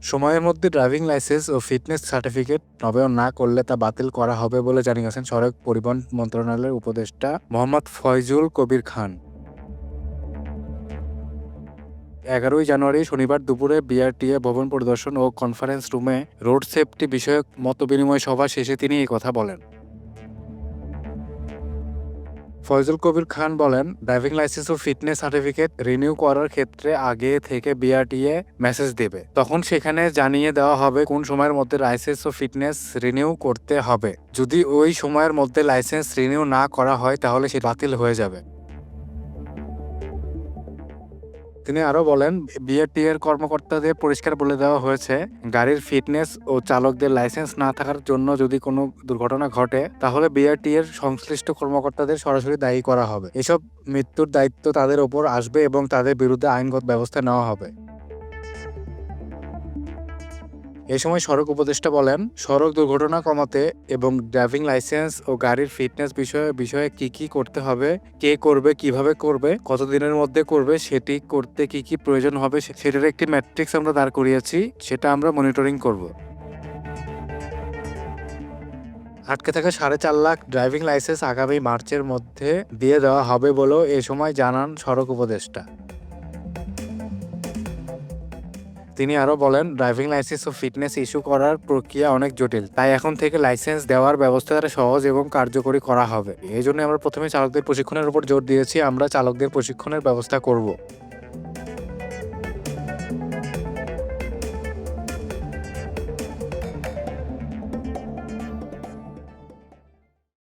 সময়ের মধ্যে driving licence ও fitness certificate নবায়ন না করলে তা বাতিল করা হবে বলে জানিয়েছেন সড়ক পরিবহন মন্ত্রণালয়ের উপদেষ্টা মোহাম্মদ ফয়জুল কবির খান। 11 জানুয়ারি শনিবার দুপুরে বিআরটিএ ভবন পরিদর্শন ও কনফারেন্স রুমে রোড সেফটি বিষয়ক মতবিনিময় সভা শেষে তিনি এই কথা বলেন। ফয়জুল কবির খান বলেন, ড্রাইভিং লাইসেন্স ও ফিটনেস সার্টিফিকেট রিনিউ করার ক্ষেত্রে আগে থেকে বিআরটিএ মেসেজ দেবে। তখন সেখানে জানিয়ে দেওয়া হবে কোন সময়ের মধ্যে লাইসেন্স ও ফিটনেস রিনিউ করতে হবে। যদি ওই সময়ের মধ্যে লাইসেন্স রিনিউ না করা হয় তাহলে সেটা বাতিল হয়ে যাবে। তিনি আরও বলেন, বিআরটিএ এর কর্মকর্তাদের পরিষ্কার বলে দেওয়া হয়েছে, গাড়ির ফিটনেস ও চালকদের লাইসেন্স না থাকার জন্য যদি কোনো দুর্ঘটনা ঘটে তাহলে বিআরটিএ এর সংশ্লিষ্ট কর্মকর্তাদের সরাসরি দায়ী করা হবে। এসব মৃত্যুর দায়িত্ব তাদের ওপর আসবে এবং তাদের বিরুদ্ধে আইনগত ব্যবস্থা নেওয়া হবে। এ সময় সড়ক উপদেষ্টা বলেন, সড়ক দুর্ঘটনা কমাতে এবং ড্রাইভিং লাইসেন্স ও গাড়ির ফিটনেস বিষয়ে কি করতে হবে, কে করবে, কিভাবে করবে, কতদিনের মধ্যে করবে, সেটি করতে কি প্রয়োজন হবে সেটার একটি ম্যাট্রিক্স আমরা দাঁড় করিয়েছি, সেটা আমরা মনিটরিং করব। আটকে থাকা 4.5 লাখ ড্রাইভিং লাইসেন্স আগামী মার্চের মধ্যে দিয়ে দেওয়া হবে বলেও এ সময় জানান সড়ক উপদেষ্টা। তিনি আরও বলেন, ড্রাইভিং লাইসেন্স ও ফিটনেস ইস্যু করার প্রক্রিয়া অনেক জটিল, তাই এখন থেকে লাইসেন্স দেওয়ার ব্যবস্থাটা সহজ এবং কার্যকরী করা হবে। এই জন্য আমরা প্রথমে চালকদের প্রশিক্ষণের উপর জোর দিয়েছি, আমরা চালকদের প্রশিক্ষণের ব্যবস্থা করব।